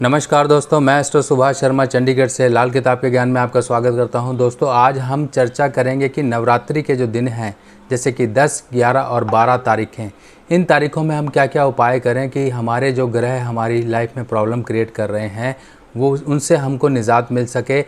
नमस्कार दोस्तों, मैं एस्ट्रो सुभाष शर्मा चंडीगढ़ से लाल किताब के ज्ञान में आपका स्वागत करता हूं। दोस्तों, आज हम चर्चा करेंगे कि नवरात्रि के जो दिन हैं, जैसे कि 10, 11 और 12 तारीखें, इन तारीखों में हम क्या क्या उपाय करें कि हमारे जो ग्रह हमारी लाइफ में प्रॉब्लम क्रिएट कर रहे हैं वो उनसे हमको निजात मिल सके।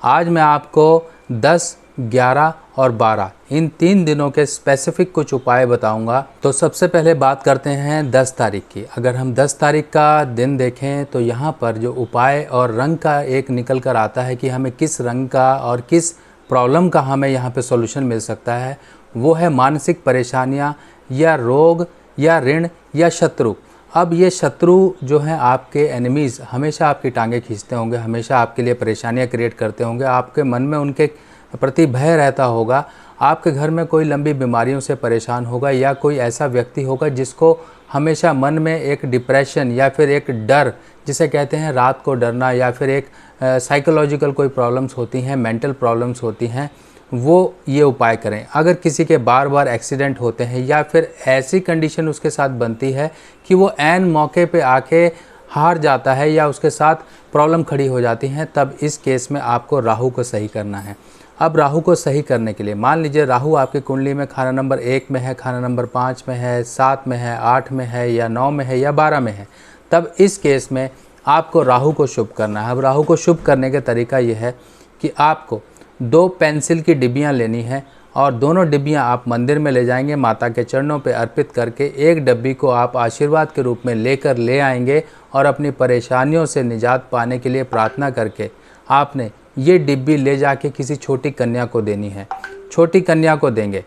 आज मैं आपको 10, 11 और 12 इन 3 दिनों के स्पेसिफिक कुछ उपाय बताऊंगा। तो सबसे पहले बात करते हैं 10 तारीख की। अगर हम 10 तारीख का दिन देखें तो यहाँ पर जो उपाय और रंग का एक निकल कर आता है कि हमें किस रंग का और किस प्रॉब्लम का हमें यहाँ पे सॉल्यूशन मिल सकता है, वो है मानसिक परेशानियाँ या रोग या ऋण या शत्रु। अब ये शत्रु जो हैं आपके एनिमीज़ हमेशा आपकी टांगें खींचते होंगे, हमेशा आपके लिए परेशानियाँ क्रिएट करते होंगे, आपके मन में उनके प्रति भय रहता होगा। आपके घर में कोई लंबी बीमारियों से परेशान होगा या कोई ऐसा व्यक्ति होगा जिसको हमेशा मन में एक डिप्रेशन या फिर एक डर, जिसे कहते हैं रात को डरना, या फिर एक साइकोलॉजिकल कोई प्रॉब्लम्स होती हैं, मेंटल प्रॉब्लम्स होती हैं, वो ये उपाय करें। अगर किसी के बार बार एक्सीडेंट होते हैं या फिर ऐसी कंडीशन उसके साथ बनती है कि वो ऐन मौके पे आके हार जाता है या उसके साथ प्रॉब्लम खड़ी हो जाती हैं, तब इस केस में आपको राहु को सही करना है। अब राहु को सही करने के लिए मान लीजिए राहु आपकी कुंडली में खाना नंबर 1 में है, खाना नंबर 5 में है, 7 में है, 8 में है या 9 में है या 12 में है, तब इस केस में आपको राहु को शुभ करना है। अब राहु को शुभ करने का तरीका ये है कि आपको 2 पेंसिल की डिब्बियाँ लेनी है और दोनों डिब्बियाँ आप मंदिर में ले जाएंगे, माता के चरणों पे अर्पित करके एक डब्बी को आप आशीर्वाद के रूप में लेकर ले आएंगे और अपनी परेशानियों से निजात पाने के लिए प्रार्थना करके आपने ये डिब्बी ले जाके किसी छोटी कन्या को देनी है, छोटी कन्या को देंगे।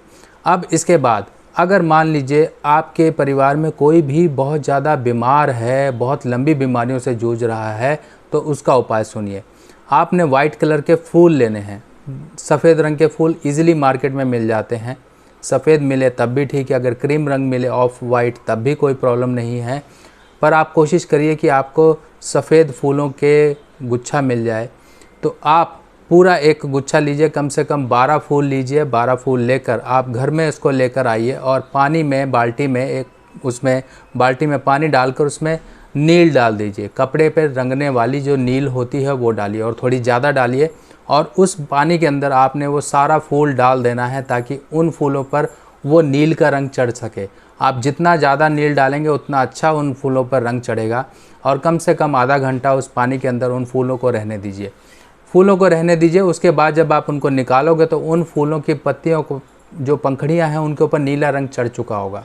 अब इसके बाद अगर मान लीजिए आपके परिवार में कोई भी बहुत ज़्यादा बीमार है, बहुत लंबी बीमारियों से जूझ रहा है, तो उसका उपाय सुनिए। आपने वाइट कलर के फूल लेने हैं। सफ़ेद रंग के फूल इजीली मार्केट में मिल जाते हैं, सफ़ेद मिले तब भी ठीक है, अगर क्रीम रंग मिले ऑफ वाइट तब भी कोई प्रॉब्लम नहीं है, पर आप कोशिश करिए कि आपको सफ़ेद फूलों के गुच्छा मिल जाए। तो आप पूरा एक गुच्छा लीजिए, कम से कम 12 फूल लीजिए। 12 फूल लेकर आप घर में इसको लेकर आइए और पानी में बाल्टी में बाल्टी में पानी डालकर उसमें नील डाल दीजिए। कपड़े पर रंगने वाली जो नील होती है वो डालिए और थोड़ी ज़्यादा डालिए, और उस पानी के अंदर आपने वो सारा फूल डाल देना है ताकि उन फूलों पर वो नील का रंग चढ़ सके। आप जितना ज़्यादा नील डालेंगे उतना अच्छा उन फूलों पर रंग चढ़ेगा। और कम से कम आधा घंटा उस पानी के अंदर उन फूलों को रहने दीजिए। उसके बाद जब आप उनको निकालोगे तो उन फूलों की पत्तियों को, जो पंखड़ियां हैं, उनके ऊपर नीला रंग चढ़ चुका होगा।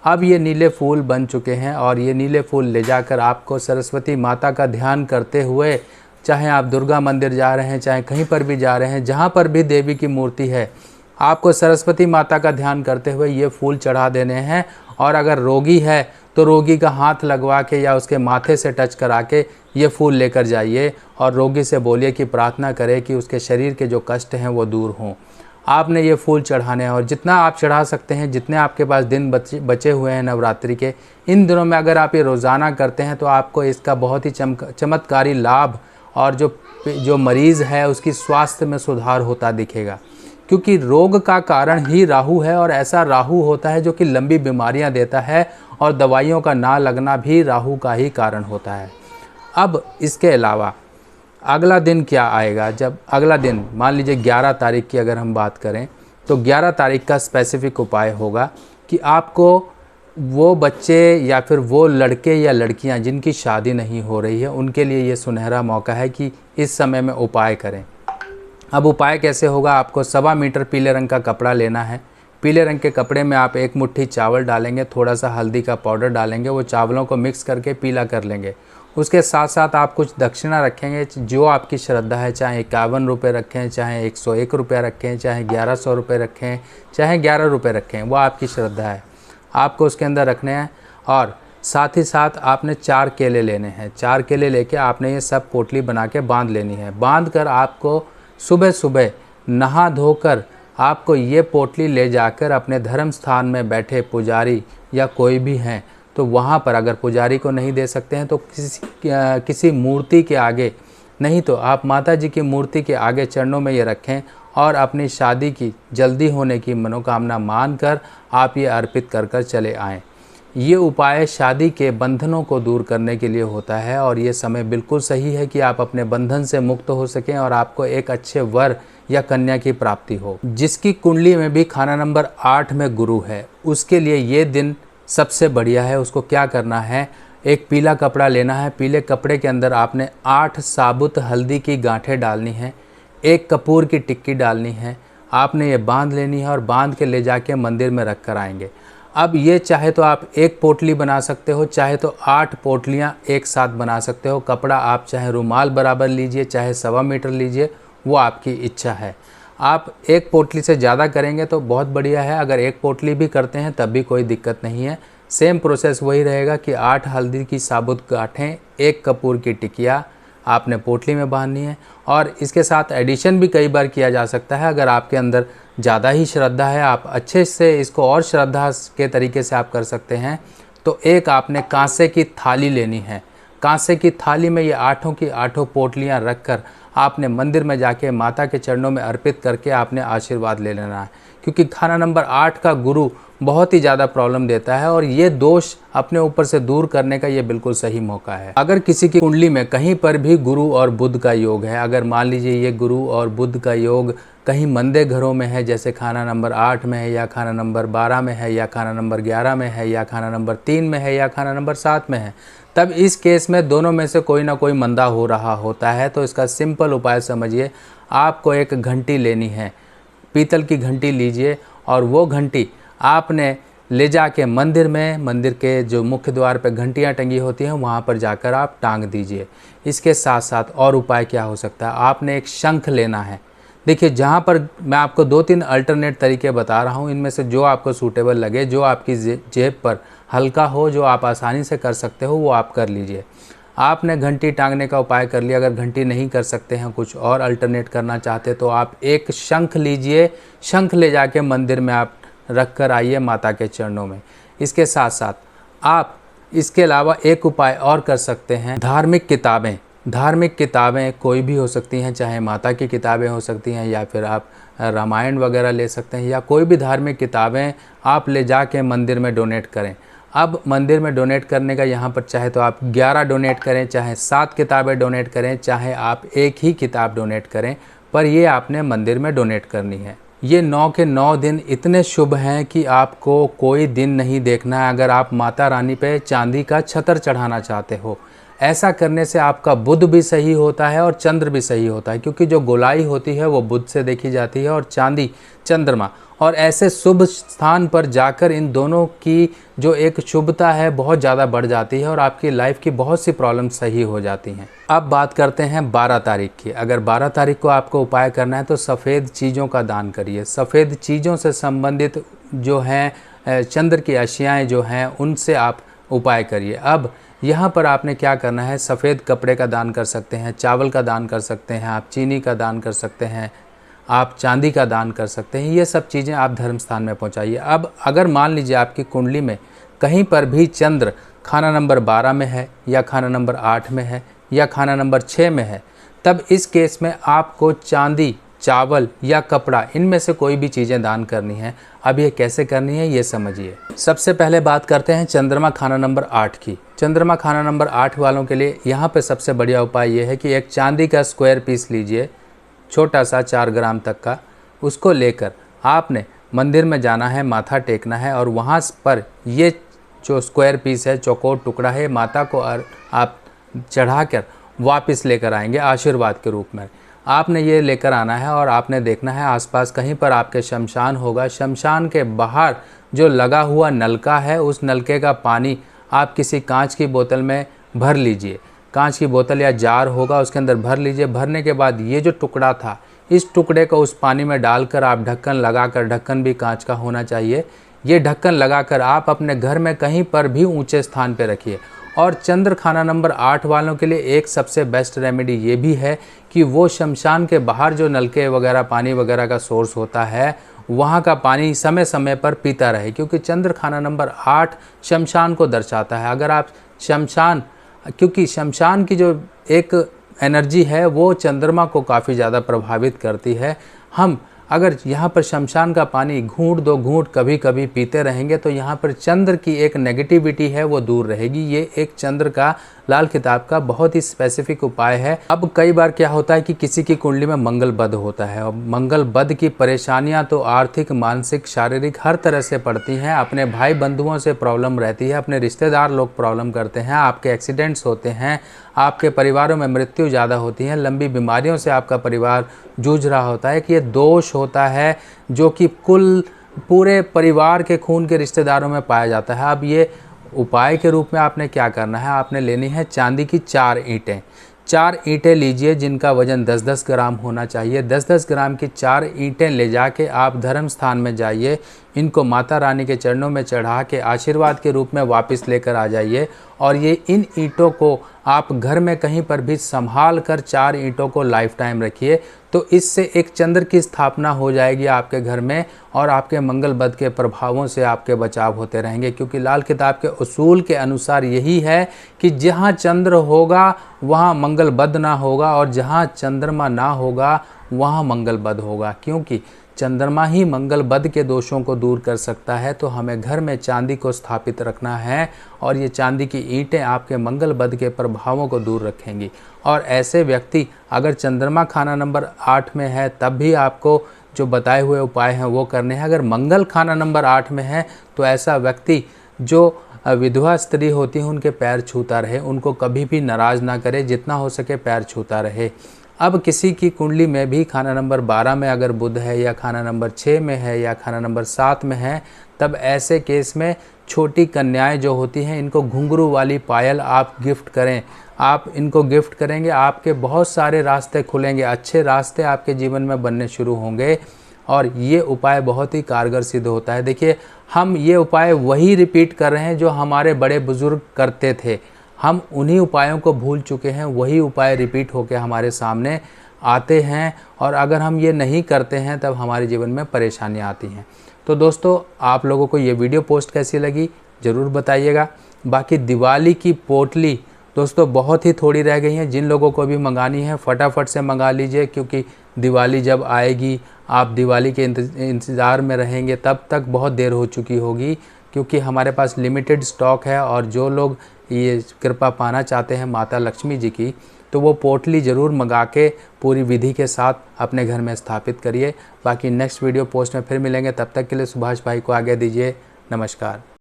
अब ये नीले फूल बन चुके हैं और ये नीले फूल ले जाकर आपको सरस्वती माता का ध्यान करते हुए, चाहे आप दुर्गा मंदिर जा रहे हैं, चाहे कहीं पर भी जा रहे हैं, जहाँ पर भी देवी की मूर्ति है, आपको सरस्वती माता का ध्यान करते हुए ये फूल चढ़ा देने हैं। और अगर रोगी है तो रोगी का हाथ लगवा के या उसके माथे से टच करा के ये फूल लेकर जाइए और रोगी से बोलिए कि प्रार्थना करे कि उसके शरीर के जो कष्ट हैं वो दूर हों। आपने ये फूल चढ़ाने हैं और जितना आप चढ़ा सकते हैं, जितने आपके पास दिन बचे हुए हैं नवरात्रि के, इन दिनों में अगर आप ये रोज़ाना करते हैं तो आपको इसका बहुत ही चमत्कारी लाभ और जो मरीज़ है उसकी स्वास्थ्य में सुधार होता दिखेगा। क्योंकि रोग का कारण ही राहु है और ऐसा राहु होता है जो कि लंबी बीमारियां देता है, और दवाइयों का ना लगना भी राहु का ही कारण होता है। अब इसके अलावा अगला दिन क्या आएगा, जब अगला दिन मान लीजिए 11 तारीख की अगर हम बात करें तो 11 तारीख का स्पेसिफिक उपाय होगा कि आपको वो बच्चे या फिर वो लड़के या लड़कियां जिनकी शादी नहीं हो रही है, उनके लिए ये सुनहरा मौका है कि इस समय में उपाय करें। अब उपाय कैसे होगा, आपको 1.25 मीटर पीले रंग का कपड़ा लेना है। पीले रंग के कपड़े में आप 1 मुट्ठी चावल डालेंगे, थोड़ा सा हल्दी का पाउडर डालेंगे, वो चावलों को मिक्स करके पीला कर लेंगे। उसके साथ साथ आप कुछ दक्षिणा रखेंगे, जो आपकी श्रद्धा है, चाहे 51 रुपये रखें, चाहे 101 रुपया रखें, चाहे 1100 रुपये रखें, चाहे 11 रुपये रखें, वो आपकी श्रद्धा है, आपको उसके अंदर रखने हैं। और साथ ही साथ आपने 4 केले लेने हैं। 4 केले लेके आपने ये सब पोटली बना के बांध लेनी है। बांध कर आपको सुबह सुबह नहा धोकर आपको ये पोटली ले जाकर अपने धर्म स्थान में बैठे पुजारी या कोई भी हैं तो वहाँ पर, अगर पुजारी को नहीं दे सकते हैं तो किसी मूर्ति के आगे, नहीं तो आप माता जी की मूर्ति के आगे चरणों में ये रखें और अपनी शादी की जल्दी होने की मनोकामना मानकर आप ये अर्पित कर चले आएँ। ये उपाय शादी के बंधनों को दूर करने के लिए होता है और ये समय बिल्कुल सही है कि आप अपने बंधन से मुक्त हो सकें और आपको एक अच्छे वर या कन्या की प्राप्ति हो। जिसकी कुंडली में भी खाना नंबर 8 में गुरु है, उसके लिए ये दिन सबसे बढ़िया है। उसको क्या करना है, एक पीला कपड़ा लेना है। पीले कपड़े के अंदर आपने 8 साबुत हल्दी की गांठें डालनी है, एक कपूर की टिक्की डालनी है। आपने ये बांध लेनी है और बांध के ले जाके मंदिर में रख कर आएंगे। अब ये चाहे तो आप एक पोटली बना सकते हो, चाहे तो 8 पोटलियाँ एक साथ बना सकते हो। कपड़ा आप चाहे रुमाल बराबर लीजिए, चाहे 1.25 मीटर लीजिए, वो आपकी इच्छा है। आप एक पोटली से ज़्यादा करेंगे तो बहुत बढ़िया है, अगर एक पोटली भी करते हैं तब भी कोई दिक्कत नहीं है। सेम प्रोसेस वही रहेगा कि 8 हल्दी की साबुत गांठें, एक कपूर की टिकिया आपने पोटली में बांधनी है। और इसके साथ एडिशन भी कई बार किया जा सकता है। अगर आपके अंदर ज़्यादा ही श्रद्धा है, आप अच्छे से इसको और श्रद्धा के तरीके से आप कर सकते हैं, तो एक आपने कांसे की थाली लेनी है। कांसे की थाली में ये 8 की 8 पोटलियाँ रखकर आपने मंदिर में जाके माता के चरणों में अर्पित करके आपने आशीर्वाद ले लेना है। क्योंकि खाना नंबर 8 का गुरु बहुत ही ज़्यादा प्रॉब्लम देता है और ये दोष अपने ऊपर से दूर करने का ये बिल्कुल सही मौका है। अगर किसी की कुंडली में कहीं पर भी गुरु और बुध का योग है, अगर मान लीजिए ये गुरु और बुध का योग कहीं मंदे घरों में है, जैसे खाना नंबर 8 में है या खाना नंबर 12 में है या खाना नंबर 11 में है या खाना नंबर 3 में है या खाना नंबर 7 में है, तब इस केस में दोनों में से कोई ना कोई मंदा हो रहा होता है। तो इसका सिंपल उपाय समझिए, आपको एक घंटी लेनी है, पीतल की घंटी लीजिए और वो घंटी आपने ले जाके मंदिर में, मंदिर के जो मुख्य द्वार पे घंटियाँ टंगी होती हैं वहाँ पर जाकर आप टांग दीजिए। इसके साथ साथ और उपाय क्या हो सकता है, आपने एक शंख लेना है। देखिए, जहाँ पर मैं आपको 2-3 अल्टरनेट तरीके बता रहा हूँ, इनमें से जो आपको सूटेबल लगे, जो आपकी जेब पर हल्का हो, जो आप आसानी से कर सकते हो, वो आप कर लीजिए। आपने घंटी टांगने का उपाय कर लिया। अगर घंटी नहीं कर सकते हैं, कुछ और अल्टरनेट करना चाहते तो आप एक शंख लीजिए। शंख ले जाके मंदिर में आप रख कर आइए माता के चरणों में। इसके साथ साथ आप इसके अलावा एक उपाय और कर सकते हैं, धार्मिक किताबें। धार्मिक किताबें कोई भी हो सकती हैं, चाहे माता की किताबें हो सकती हैं या फिर आप रामायण वगैरह ले सकते हैं, या कोई भी धार्मिक किताबें आप ले जाके मंदिर में डोनेट करें। अब मंदिर में डोनेट करने का यहाँ पर चाहे तो आप 11 डोनेट करें, चाहे 7 किताबें डोनेट करें, चाहे आप एक ही किताब डोनेट करें, पर ये आपने मंदिर में डोनेट करनी है। ये 9 के 9 दिन इतने शुभ हैं कि आपको कोई दिन नहीं देखना है। अगर आप माता रानी पे चांदी का छतर चढ़ाना चाहते हो, ऐसा करने से आपका बुध भी सही होता है और चंद्र भी सही होता है, क्योंकि जो गोलाई होती है वो बुध से देखी जाती है और चांदी चंद्रमा। और ऐसे शुभ स्थान पर जाकर इन दोनों की जो एक शुभता है बहुत ज़्यादा बढ़ जाती है और आपकी लाइफ की बहुत सी प्रॉब्लम सही हो जाती हैं। अब बात करते हैं 12 तारीख की। अगर 12 तारीख को आपको उपाय करना है तो सफ़ेद चीज़ों का दान करिए। सफ़ेद चीज़ों से संबंधित जो हैं चंद्र की अशियाएँ जो हैं उनसे आप उपाय करिए। अब यहाँ पर आपने क्या करना है, सफ़ेद कपड़े का दान कर सकते हैं, चावल का दान कर सकते हैं, आप चीनी का दान कर सकते हैं, आप चांदी का दान कर सकते हैं। ये सब चीज़ें आप धर्म स्थान में पहुँचाइए। अब अगर मान लीजिए आपकी कुंडली में कहीं पर भी चंद्र खाना नंबर 12 में है या खाना नंबर 8 में है या खाना नंबर 6 में है, तब इस केस में आपको चांदी, चावल या कपड़ा, इनमें से कोई भी चीज़ें दान करनी है। अब ये कैसे करनी है ये समझिए। सबसे पहले बात करते हैं चंद्रमा खाना नंबर 8 की। चंद्रमा खाना नंबर 8 वालों के लिए यहाँ पे सबसे बढ़िया उपाय ये है कि एक चांदी का स्क्वायर पीस लीजिए, छोटा सा 4 ग्राम तक का। उसको लेकर आपने मंदिर में जाना है, माथा टेकना है और वहाँ पर ये जो स्क्वायर पीस है, चौकोर टुकड़ा है, माता को आप चढ़ाकर वापस लेकर आएंगे आशीर्वाद के रूप में। आपने ये लेकर आना है और आपने देखना है आसपास कहीं पर आपके शमशान होगा। शमशान के बाहर जो लगा हुआ नलका है, उस नलके का पानी आप किसी कांच की बोतल में भर लीजिए। कांच की बोतल या जार होगा, उसके अंदर भर लीजिए। भरने के बाद ये जो टुकड़ा था, इस टुकड़े को उस पानी में डालकर आप ढक्कन लगाकर, ढक्कन भी कांच का होना चाहिए, ये ढक्कन लगाकर आप अपने घर में कहीं पर भी ऊंचे स्थान पर रखिए। और चंद्र खाना नंबर 8 वालों के लिए एक सबसे बेस्ट रेमेडी ये भी है कि वो शमशान के बाहर जो नलके वगैरह, पानी वगैरह का सोर्स होता है, वहाँ का पानी समय समय पर पीता रहे, क्योंकि चंद्र खाना नंबर 8 शमशान को दर्शाता है। अगर आप शमशान, क्योंकि शमशान की जो एक एनर्जी है वो चंद्रमा को काफ़ी ज़्यादा प्रभावित करती है। हम अगर यहाँ पर शमशान का पानी घूंट दो घूंट कभी कभी पीते रहेंगे तो यहाँ पर चंद्र की एक नेगेटिविटी है वो दूर रहेगी। ये एक चंद्र का लाल किताब का बहुत ही स्पेसिफिक उपाय है। अब कई बार क्या होता है कि किसी की कुंडली में मंगल बद होता है और मंगल बद की परेशानियां तो आर्थिक, मानसिक, शारीरिक हर तरह से पड़ती हैं। अपने भाई बंधुओं से प्रॉब्लम रहती है, अपने रिश्तेदार लोग प्रॉब्लम करते हैं, आपके एक्सीडेंट्स होते हैं, आपके परिवारों में मृत्यु ज़्यादा होती है, लंबी बीमारियों से आपका परिवार जूझ रहा होता है कि ये दोष होता है जो कि कुल पूरे परिवार के खून के रिश्तेदारों में पाया जाता है। अब ये उपाय के रूप में आपने क्या करना है, आपने लेनी है चांदी की 4 ईंटें। 4 ईंटें लीजिए जिनका वजन 10-10 ग्राम होना चाहिए। 10-10 ग्राम की 4 ईंटें ले जाके आप धर्म स्थान में जाइए, इनको माता रानी के चरणों में चढ़ा के आशीर्वाद के रूप में वापस लेकर आ जाइए। और ये इन ईंटों को आप घर में कहीं पर भी संभाल कर 4 ईंटों को लाइफ टाइम रखिए, तो इससे एक चंद्र की स्थापना हो जाएगी आपके घर में और आपके मंगल बद के प्रभावों से आपके बचाव होते रहेंगे। क्योंकि लाल किताब के उसूल के अनुसार यही है कि जहाँ चंद्र होगा वहाँ मंगल बद ना होगा और जहाँ चंद्रमा ना होगा वहाँ मंगल बद होगा। क्योंकि चंद्रमा ही मंगल बद के दोषों को दूर कर सकता है। तो हमें घर में चांदी को स्थापित रखना है और ये चांदी की ईंटें आपके मंगल बद के प्रभावों को दूर रखेंगी। और ऐसे व्यक्ति अगर चंद्रमा खाना नंबर 8 में है तब भी आपको जो बताए हुए उपाय हैं वो करने हैं। अगर मंगल खाना नंबर 8 में है तो ऐसा व्यक्ति जो विधवा स्त्री होती है उनके पैर छूता रहे, उनको कभी भी नाराज़ ना करे, जितना हो सके पैर छूता रहे। अब किसी की कुंडली में भी खाना नंबर 12 में अगर बुध है या खाना नंबर 6 में है या खाना नंबर 7 में है, तब ऐसे केस में छोटी कन्याएं जो होती हैं इनको घुंघरू वाली पायल आप गिफ्ट करें। आप इनको गिफ्ट करेंगे, आपके बहुत सारे रास्ते खुलेंगे, अच्छे रास्ते आपके जीवन में बनने शुरू होंगे और ये उपाय बहुत ही कारगर सिद्ध होता है। देखिए, हम ये उपाय वही रिपीट कर रहे हैं जो हमारे बड़े बुजुर्ग करते थे। हम उन्हीं उपायों को भूल चुके हैं, वही उपाय रिपीट होकर हमारे सामने आते हैं और अगर हम ये नहीं करते हैं तब हमारे जीवन में परेशानियाँ आती हैं। तो दोस्तों, आप लोगों को ये वीडियो पोस्ट कैसी लगी ज़रूर बताइएगा। बाकी दिवाली की पोटली दोस्तों बहुत ही थोड़ी रह गई हैं, जिन लोगों को भी मंगानी है फटाफट से मंगा लीजिए, क्योंकि दिवाली जब आएगी आप दिवाली के इंतज़ार में रहेंगे तब तक बहुत देर हो चुकी होगी। क्योंकि हमारे पास लिमिटेड स्टॉक है और जो लोग ये कृपा पाना चाहते हैं माता लक्ष्मी जी की, तो वो पोटली ज़रूर मंगा के पूरी विधि के साथ अपने घर में स्थापित करिए। बाकी नेक्स्ट वीडियो पोस्ट में फिर मिलेंगे, तब तक के लिए सुभाष भाई को आज्ञा दीजिए। नमस्कार।